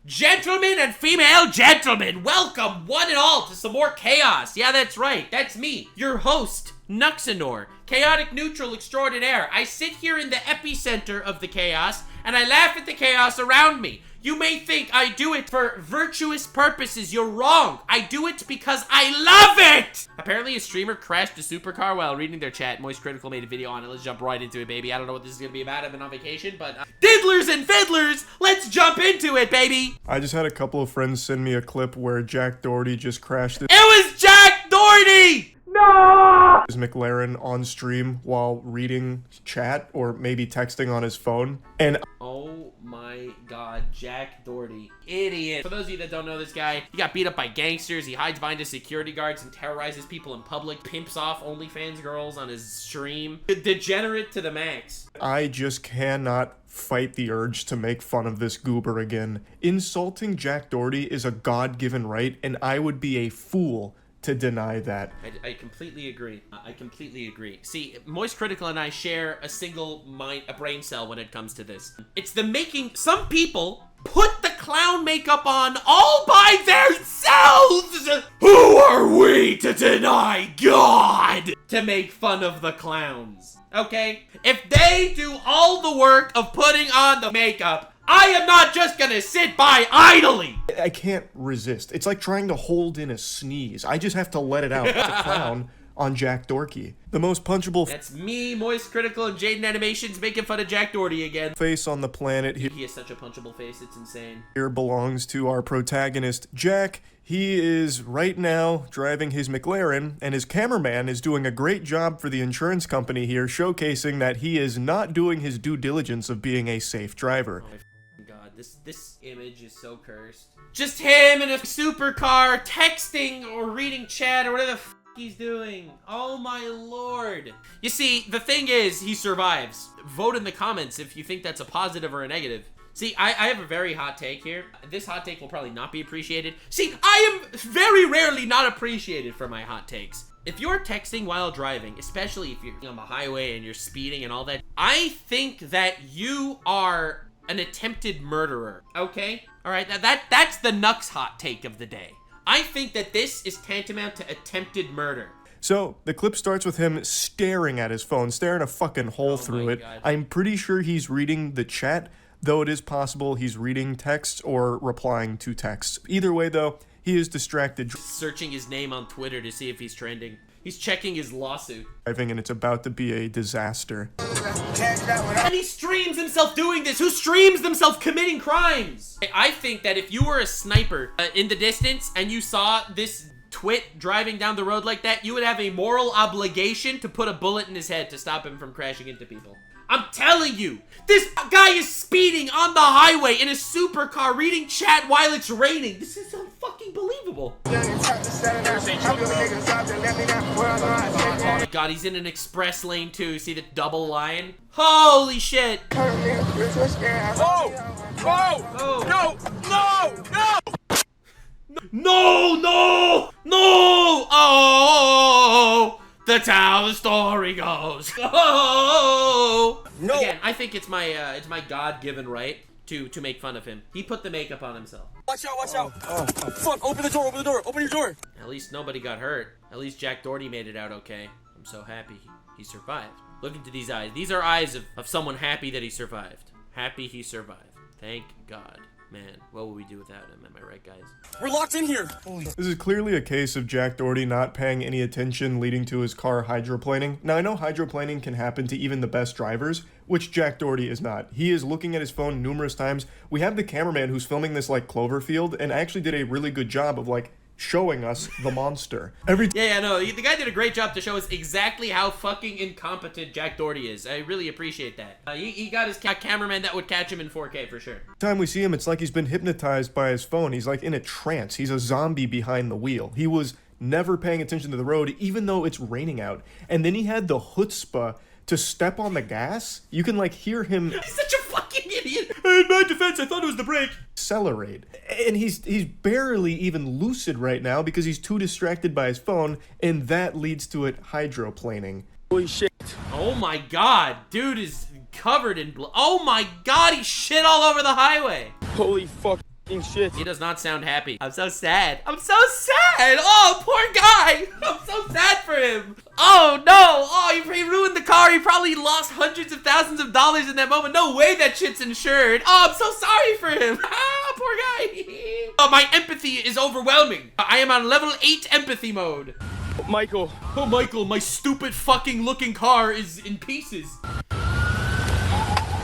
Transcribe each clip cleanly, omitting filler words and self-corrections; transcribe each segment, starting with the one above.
Gentlemen and female gentlemen, welcome one and all to some more chaos. Yeah, that's right. That's me, your host, Nuxanor, chaotic neutral extraordinaire. I sit here in the epicenter of the chaos, and I laugh at the chaos around me. You may think I do it for virtuous purposes. You're wrong. I do it because I love it! Apparently a streamer crashed a supercar while reading their chat. Moist Critical made a video on it. Let's jump right into it, baby. I don't know what this is gonna be about. I've been on vacation, but diddlers and fiddlers, let's jump into it, baby! I just had a couple of friends send me a clip where Jack Doherty just crashed It was Jack Doherty! No! his McLaren on stream while reading chat or maybe texting on his phone. And oh my god, Jack Doherty. Idiot. For those of you that don't know this guy, he got beat up by gangsters, he hides behind his security guards and terrorizes people in public, pimps off OnlyFans girls on his stream. Degenerate to the max. I just cannot fight the urge to make fun of this goober again. Insulting Jack Doherty is a God-given right, and I would be a fool to deny that. I completely agree. I completely agree. See, Moist Critical and I share a single mind, a brain cell when it comes to this. It's the making, some people put the clown makeup on all by themselves! Who are we to deny God to make fun of the clowns? Okay? If they do all the work of putting on the makeup, I am not just gonna sit by idly! I can't resist. It's like trying to hold in a sneeze. I just have to let it out. It's a clown on Jack Doherty. The most punchable That's me, Moist Critical, and Jaden Animations making fun of Jack Doherty again. face on the planet He has such a punchable face, it's insane. here belongs to our protagonist, Jack. He is right now driving his McLaren, and his cameraman is doing a great job for the insurance company here, showcasing that he is not doing his due diligence of being a safe driver. Oh my god, this image is so cursed. Just him in a supercar texting or reading chat or whatever the f he's doing. Oh my lord. You see, the thing is, he survives. Vote in the comments if you think that's a positive or a negative. See, I have a very hot take here. This hot take will probably not be appreciated. See, I am very rarely not appreciated for my hot takes. If you're texting while driving, especially if you're on the highway and you're speeding and all that, I think that you are an attempted murderer, okay? All right, that's the Nux hot take of the day. I think that this is tantamount to attempted murder. So, the clip starts with him staring at his phone, staring a fucking hole through it. God. I'm pretty sure he's reading the chat, though it is possible he's reading texts or replying to texts. Either way, though, he is distracted Searching his name on Twitter to see if he's trending. He's checking his lawsuit. driving, and it's about to be a disaster. And he streams himself doing this. Who streams themselves committing crimes? I think that if you were a sniper in the distance and you saw this twit driving down the road like that, you would have a moral obligation to put a bullet in his head to stop him from crashing into people. I'm telling you, this guy is speeding on the highway in a supercar reading chat while it's raining. This is unfucking believable. Oh my god, he's in an express lane too. See the double line? Holy shit. Oh! Oh! No! No! No! No, no, no! Oh! That's how the story goes. Oh! No. Again, I think it's my God-given right to make fun of him. He put the makeup on himself. Watch out, watch out. Oh, fuck, open the door, open your door. At least nobody got hurt. At least Jack Doherty made it out okay. I'm so happy he survived. Look into these eyes. These are eyes of someone happy that he survived. Happy he survived. Thank God. Man, what would we do without him? Am I right, guys? We're locked in here. This is clearly a case of Jack Doherty not paying any attention, leading to his car hydroplaning. Now, I know hydroplaning can happen to even the best drivers, which Jack Doherty is not. He is looking at his phone numerous times. We have the cameraman who's filming this like Cloverfield, and actually did a really good job of like showing us the monster. Yeah, no, the guy did a great job to show us exactly how fucking incompetent Jack Doherty is. I really appreciate that. He got his cameraman that would catch him in 4K for sure. Time we see him, it's like he's been hypnotized by his phone. He's like in a trance. He's a zombie behind the wheel. He was never paying attention to the road, even though it's raining out. And then he had the chutzpah to step on the gas. You can like hear him. He's such a fucking idiot. In my defense, I thought it was the brake. Accelerate. And he's barely even lucid right now because he's too distracted by his phone, and that leads to it hydroplaning. Holy shit. Oh my god, dude is covered in blood. Oh my god, he shit all over the highway. Holy fuck. shit. He does not sound happy. I'm so sad. I'm so sad. Oh, poor guy. I'm so sad for him. Oh, no. Oh, he ruined the car. He probably lost hundreds of thousands of dollars in that moment. No way that shit's insured. Oh, I'm so sorry for him. Ah, poor guy. Oh, my empathy is overwhelming. I am on level 8 empathy mode. Michael. Oh, Michael, my stupid fucking looking car is in pieces.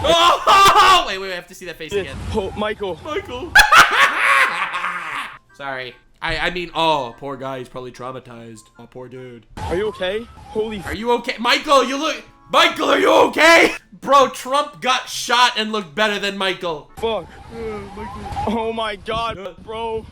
Oh, wait, I have to see that face again. Oh, Michael. Michael. Sorry. I mean, oh, poor guy. He's probably traumatized. Oh, poor dude. Are you okay? Holy. Are you okay? Michael, Michael, are you okay? Bro, Trump got shot and looked better than Michael. Fuck. Oh my god, bro.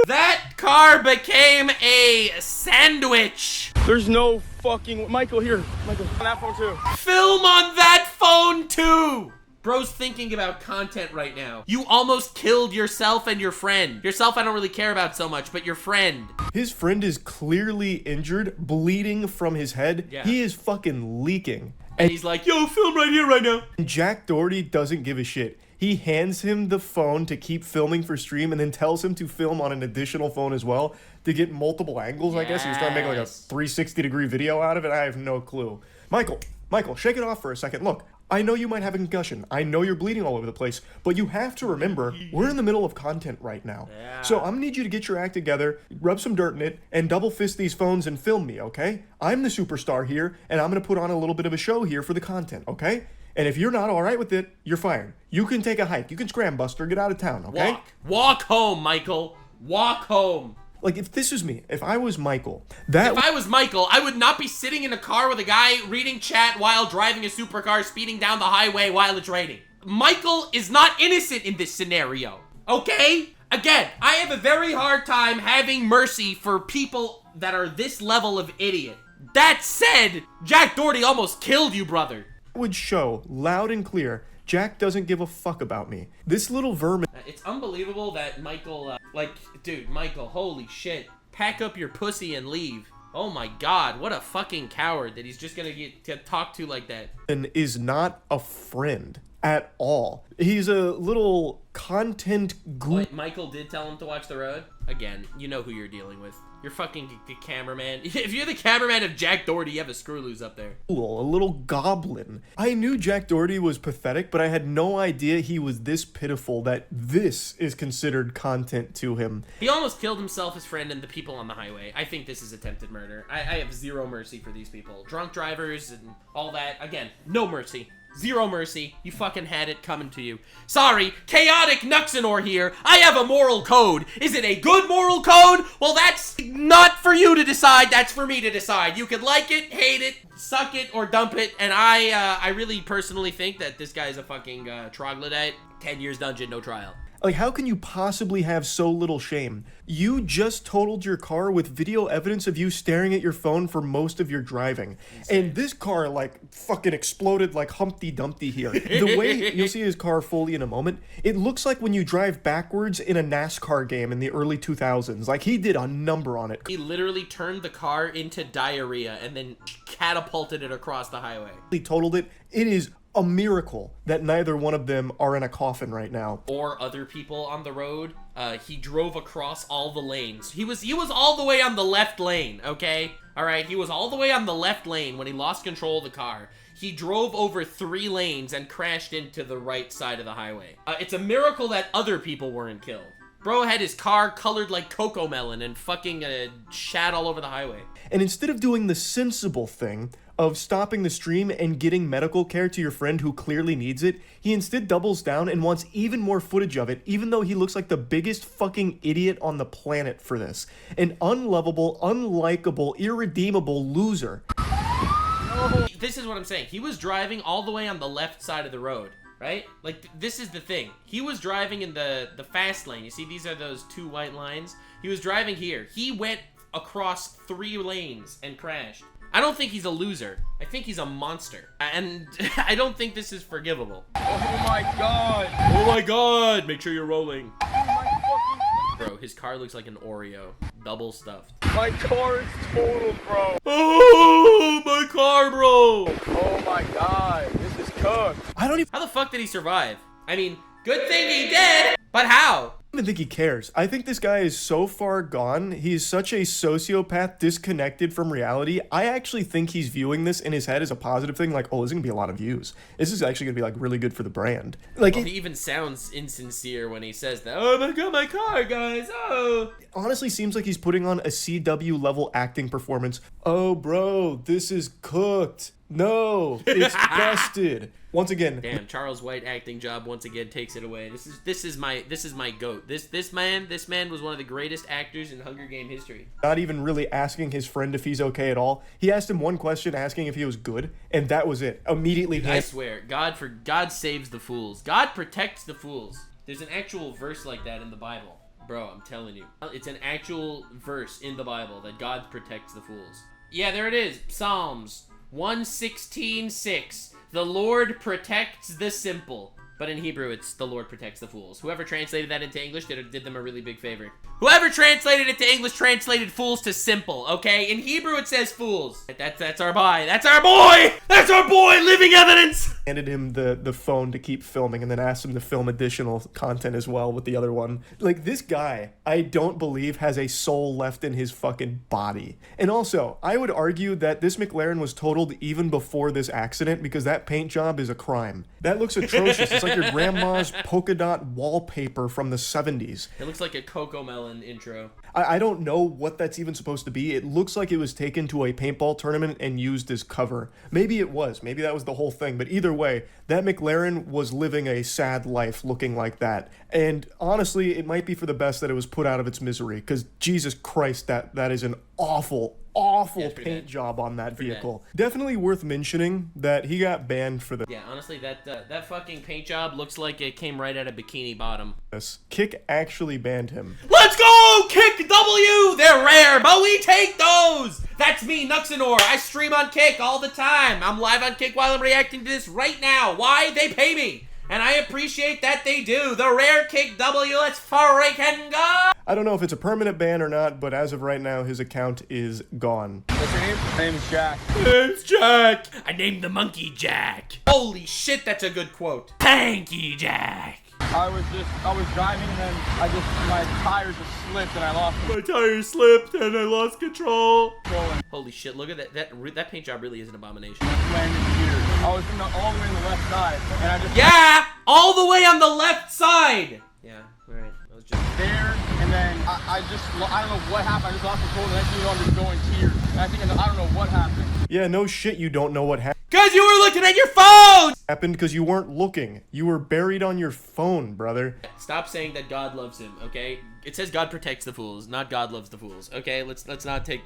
That car became a sandwich. There's no fucking Michael here. Michael, on that phone too. Film on that phone too. Bro's thinking about content right now. You almost killed yourself and your friend. Yourself I don't really care about so much, but your friend. His friend is clearly injured, bleeding from his head. Yeah. He is fucking leaking. And he's like, yo, film right here, right now. And Jack Doherty doesn't give a shit. He hands him the phone to keep filming for stream and then tells him to film on an additional phone as well to get multiple angles, I guess. He's trying to make like a 360-degree video out of it. I have no clue. Michael, shake it off for a second. Look, I know you might have a concussion. I know you're bleeding all over the place, but you have to remember, we're in the middle of content right now. Yeah. So I'm gonna need you to get your act together, rub some dirt in it, and double fist these phones and film me, okay? I'm the superstar here, and I'm gonna put on a little bit of a show here for the content, okay? And if you're not all right with it, you're fired. You can take a hike. You can scram buster, get out of town, okay? Walk home, Michael. Walk home. Like, if this was me, if I was Michael, If I was Michael, I would not be sitting in a car with a guy reading chat while driving a supercar, speeding down the highway while it's raining. Michael is not innocent in this scenario, okay? Again, I have a very hard time having mercy for people that are this level of idiot. That said, Jack Doherty almost killed you, brother. would show loud and clear, Jack doesn't give a fuck about me. This little vermin. It's unbelievable that Michael, dude, Michael, holy shit. Pack up your pussy and leave. Oh my god, what a fucking coward that he's just gonna get talked to like that. Is not a friend at all. He's a little content guru. Wait, Michael did tell him to watch the road? Again, you know who you're dealing with. You're fucking the cameraman. If you're the cameraman of Jack Doherty, you have a screw loose up there. A little goblin. I knew Jack Doherty was pathetic, but I had no idea he was this pitiful that this is considered content to him. He almost killed himself, his friend, and the people on the highway. I think this is attempted murder. I have zero mercy for these people. Drunk drivers and all that. Again, no mercy. Zero mercy. You fucking had it coming to you. Sorry, chaotic Nuxanor here. I have a moral code. Is it a good moral code? Well, that's not for you to decide. That's for me to decide. You could like it, hate it, suck it, or dump it. And I really personally think that this guy's a fucking troglodyte. 10 years dungeon, no trial. Like, how can you possibly have so little shame? You just totaled your car with video evidence of you staring at your phone for most of your driving. Insane. And this car, like, fucking exploded like Humpty Dumpty here. The way, you'll see his car fully in a moment, it looks like when you drive backwards in a NASCAR game in the early 2000s. Like, he did a number on it. He literally turned the car into diarrhea and then catapulted it across the highway. He totaled it. It is a miracle that neither one of them are in a coffin right now. Or other people on the road. He drove across all the lanes. He was all the way on the left lane, okay? Alright, he was all the way on the left lane when he lost control of the car. He drove over 3 lanes and crashed into the right side of the highway. It's a miracle that other people weren't killed. Bro had his car colored like cocoa melon and fucking shat all over the highway. And instead of doing the sensible thing of stopping the stream and getting medical care to your friend who clearly needs it, he instead doubles down and wants even more footage of it, even though he looks like the biggest fucking idiot on the planet for this. An unlovable, unlikable, irredeemable loser. This is what I'm saying. He was driving all the way on the left side of the road, right? Like, this is the thing. He was driving in the fast lane. You see, these are those 2 white lines. He was driving here. He went across 3 lanes and crashed. I don't think he's a loser. I think he's a monster. And I don't think this is forgivable. Oh my god. Oh my god. Make sure you're rolling. Oh my fucking... Bro, his car looks like an Oreo. Double stuffed. My car is total, bro. Oh, my car, bro. Oh my god. This is cooked. I don't even... How the fuck did he survive? I mean, Good thing he did! But how? I don't even think he cares. I think this guy is so far gone. He's such a sociopath, disconnected from reality. I actually think he's viewing this in his head as a positive thing. Like, oh, this is gonna be a lot of views. This is actually gonna be like really good for the brand. Like, he even sounds insincere when he says that. Oh my god, my car, guys. Oh. Honestly, seems like he's putting on a CW level acting performance. Oh, bro, this is cooked. No, it's busted. Once again, damn, Charles White acting job once again takes it away. This is my goat. This man was one of the greatest actors in Hunger Game history. Not even really asking his friend if he's okay at all. He asked him one question, asking if he was good, and that was it. Immediately, I swear, God saves the fools. God protects the fools. There's an actual verse like that in the Bible, bro. I'm telling you, it's an actual verse in the Bible that God protects the fools. Yeah, there it is. Psalms 116:6. The Lord protects the simple. But in Hebrew, it's the Lord protects the fools. Whoever translated that into English did them a really big favor. Whoever translated it to English translated fools to simple, okay? In Hebrew, it says fools. That's our boy. That's our boy! That's our boy! Living evidence! Handed him the phone to keep filming and then asked him to film additional content as well with the other one. Like, this guy, I don't believe has a soul left in his fucking body. And also, I would argue that this McLaren was totaled even before this accident because that paint job is a crime. That looks atrocious. It's like your grandma's polka dot wallpaper from the 70s. It looks like a Cocomelon intro. I don't know what that's even supposed to be. It looks like it was taken to a paintball tournament and used as cover. Maybe it was. Maybe that was the whole thing. But either way, that McLaren was living a sad life looking like that. And honestly, it might be for the best that it was put out of its misery. Because Jesus Christ, that is an awful paint job on that vehicle. Definitely worth mentioning that he got banned for the... Yeah, honestly, that fucking paint job looks like it came right out of Bikini Bottom. Kick actually banned him. Let's go! Kick W! They're rare, but we take those! That's me, Nuxanor. I stream on Kick all the time. I'm live on Kick while I'm reacting to this right now. Why? They pay me. And I appreciate that they do. The rare Kick W, let's freaking go! I don't know if it's a permanent ban or not, but as of right now, his account is gone. What's your name? My name is Jack. It's Jack. I named the monkey Jack. Holy shit, that's a good quote. Thank you, Jack. I was driving and then my tires just slipped and I lost My tires slipped and I lost control. control and Holy shit, look at that paint job really is an abomination. landed here. I was all the way on the left side and I just Yeah, all the way on the left side. Yeah, right. I was just there and then I don't know what happened. I just lost control and the next thing you know I'm just going tears. And I think I don't know what happened. Yeah, no shit, you don't know what happened. Cause you were looking at your phone! Happened because you weren't looking. You were buried on your phone, brother. Stop saying that God loves him, okay? It says God protects the fools, not God loves the fools. Okay, let's not take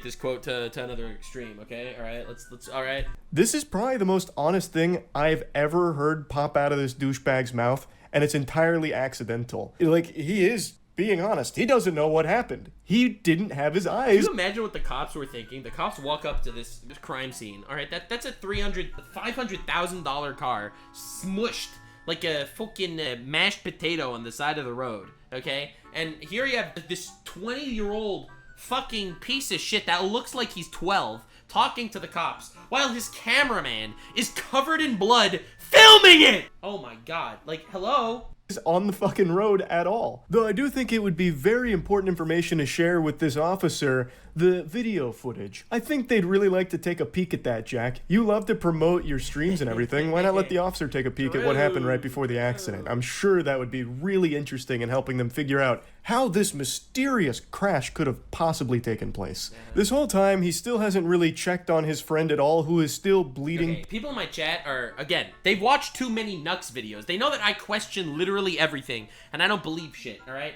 this quote to another extreme, okay? Alright, let's alright. This is probably the most honest thing I've ever heard pop out of this douchebag's mouth, and it's entirely accidental. Like, he is being honest. He doesn't know what happened. He didn't have his eyes. Can you imagine what the cops were thinking? The cops walk up to this crime scene. All right, that's a $500,000 car smushed like a fucking mashed potato on the side of the road. Okay, and here you have this 20-year-old fucking piece of shit that looks like he's 12 talking to the cops while his cameraman is covered in blood filming it. Oh my god! Like, hello. On the fucking road at all. Though I do think it would be very important information to share with this officer, the video footage. I think they'd really like to take a peek at that, Jack. You love to promote your streams and everything. Why not let the officer take a peek at what happened right before the accident? I'm sure that would be really interesting in helping them figure out how this mysterious crash could have possibly taken place. This whole time, he still hasn't really checked on his friend at all, who is still bleeding. Okay, people in my chat are, again, they've watched too many Nux videos. They know that I question literally everything, and I don't believe shit, alright?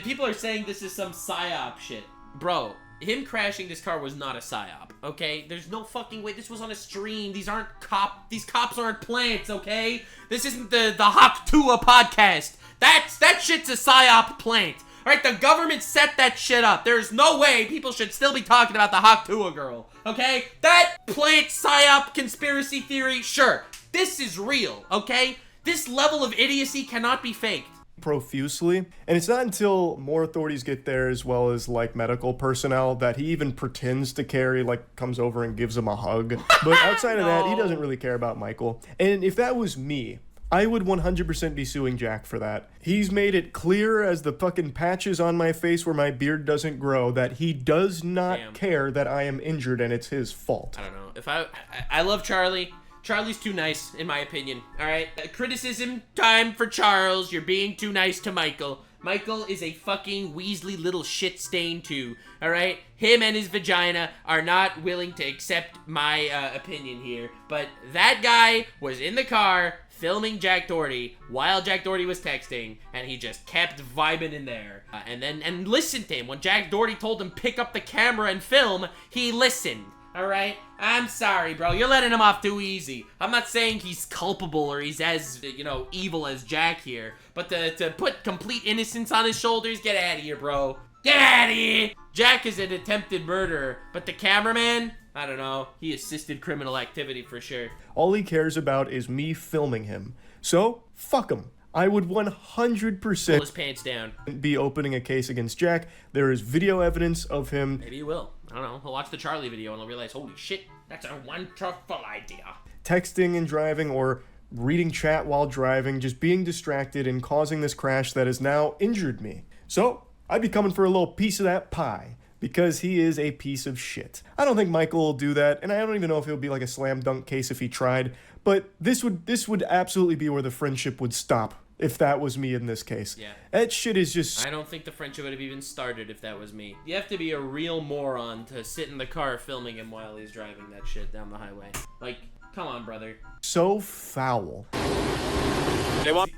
People are saying this is some psyop shit. Bro, him crashing this car was not a psyop, okay? There's no fucking way. This was on a stream. These cops aren't plants, okay? This isn't the Hawk Tua podcast. That shit's a psyop plant. Alright, the government set that shit up. There's no way people should still be talking about the Hawk Tua girl, okay? That plant psyop conspiracy theory, sure. This is real, okay? This level of idiocy cannot be faked. Profusely, and it's not until more authorities get there, as well as like medical personnel, that he even pretends to care, like comes over and gives him a hug. But outside of that, he doesn't really care about Michael. And if that was me, I would 100% be suing Jack for that. He's made it clear as the fucking patches on my face where my beard doesn't grow that he does not care that I am injured and it's his fault. I don't know. If I love Charlie. Charlie's too nice, in my opinion. All right? Criticism time for Charles. You're being too nice to Michael. Michael is a fucking Weasley little shit stain too, alright? Him and his vagina are not willing to accept my opinion here, but that guy was in the car filming Jack Doherty while Jack Doherty was texting, and he just kept vibing in there. And listened to him. When Jack Doherty told him pick up the camera and film, he listened. Alright? I'm sorry, bro. You're letting him off too easy. I'm not saying he's culpable or he's as, you know, evil as Jack here. But to put complete innocence on his shoulders, get out of here, bro. Get out of here! Jack is an attempted murderer, but the cameraman, I don't know. He assisted criminal activity for sure. All he cares about is me filming him. So, fuck him. I would 100% pull his pants down. Be opening a case against Jack. There is video evidence of him. Maybe he will. I don't know. He'll watch the Charlie video and he'll realize, holy shit, that's a wonderful idea. Texting and driving or reading chat while driving, just being distracted and causing this crash that has now injured me. So, I'd be coming for a little piece of that pie. Because he is a piece of shit. I don't think Michael will do that, and I don't even know if it would be like a slam dunk case if he tried, but this would absolutely be where the friendship would stop if that was me in this case. Yeah. That shit is just... I don't think the friendship would have even started if that was me. You have to be a real moron to sit in the car filming him while he's driving that shit down the highway. Like, come on, brother. So foul.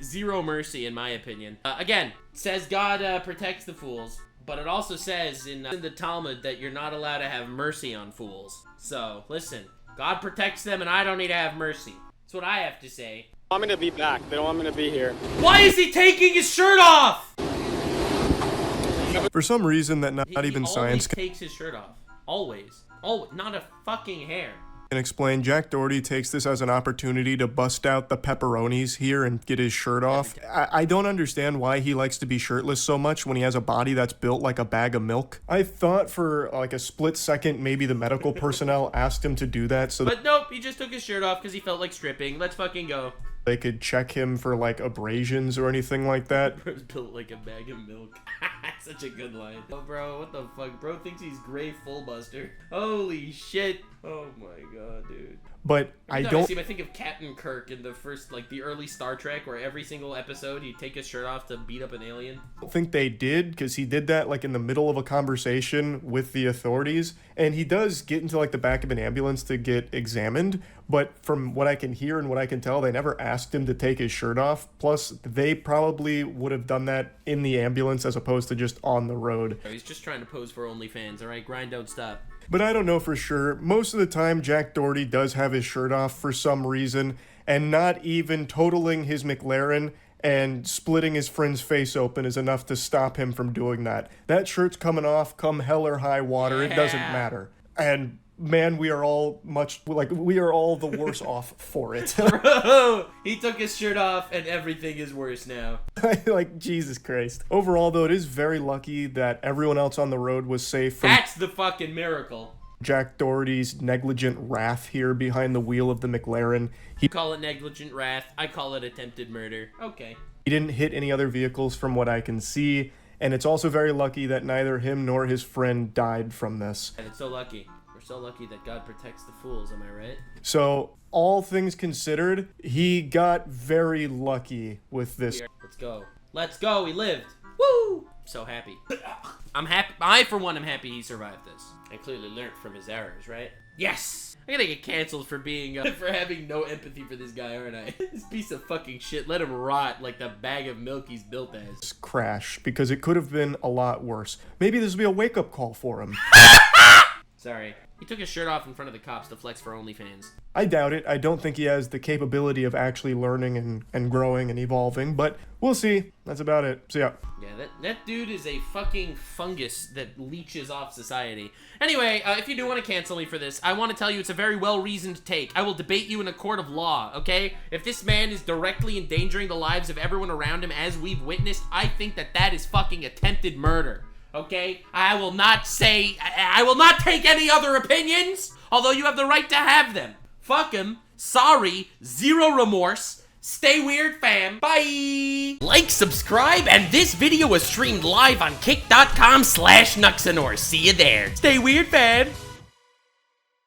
Zero mercy, in my opinion. Again, says God protects the fools. But it also says in the Talmud that you're not allowed to have mercy on fools. So, listen. God protects them and I don't need to have mercy. That's what I have to say. They want me to be back. They don't want me to be here. Why is he taking his shirt off? For some reason that not even science He always takes his shirt off. Always. Always. Not a fucking hair. can explain, Jack Doherty takes this as an opportunity to bust out the pepperonis here and get his shirt off. I don't understand why he likes to be shirtless so much when he has a body that's built like a bag of milk. I thought for like a split second maybe the medical personnel asked him to do that so But nope, he just took his shirt off because he felt like stripping. Let's fucking go. they could check him for like abrasions or anything like that. Bro's built like a bag of milk. Such a good line. Oh, bro, what the fuck? Bro thinks he's Gray Fullbuster. Holy shit. Oh my god, dude. But I don't I think of Captain Kirk in the first, like, the early Star Trek, where every single episode he'd take his shirt off to beat up an alien. think they did, because he did that like in the middle of a conversation with the authorities, and he does get into like the back of an ambulance to get examined, but from what I can hear and what I can tell, they never asked him to take his shirt off. Plus they probably would have done that in the ambulance as opposed to just on the road. He's just trying to pose for OnlyFans. All right, grind, don't stop. But I don't know for sure. Most of the time, Jack Doherty does have his shirt off for some reason, and not even totaling his McLaren and splitting his friend's face open is enough to stop him from doing that. That shirt's coming off, come hell or high water, It doesn't matter. And man, we are all the worse off for it. Bro, he took his shirt off and everything is worse now. Like, Jesus Christ. Overall, though, it is very lucky that everyone else on the road was safe from That's the fucking miracle. Jack Doherty's negligent wrath here behind the wheel of the McLaren. You call it negligent wrath. I call it attempted murder. Okay. He didn't hit any other vehicles from what I can see, and it's also very lucky that neither him nor his friend died from this. And it's so lucky. We're so lucky that God protects the fools, am I right? So, all things considered, he got very lucky with this. Let's go. Let's go, he lived. Woo! So happy. I'm happy. I, for one, am happy he survived this. And clearly learned from his errors, right? Yes! I'm gonna get canceled for being, for having no empathy for this guy, aren't I? This piece of fucking shit. Let him rot like the bag of milk he's built as. Crash, because it could have been a lot worse. Maybe this will be a wake-up call for him. Sorry. He took his shirt off in front of the cops to flex for OnlyFans. I doubt it. I don't think he has the capability of actually learning and growing and evolving, but we'll see. That's about it. See ya. Yeah, that dude is a fucking fungus that leeches off society. Anyway, if you do want to cancel me for this, I want to tell you it's a very well-reasoned take. I will debate you in a court of law, okay? If this man is directly endangering the lives of everyone around him as we've witnessed, I think that is fucking attempted murder. Okay? I will not take any other opinions, although you have the right to have them. Fuck him. Sorry. Zero remorse. Stay weird, fam. Bye. Like, subscribe, and this video was streamed live on kick.com/Nuxanor. See you there. Stay weird, fam.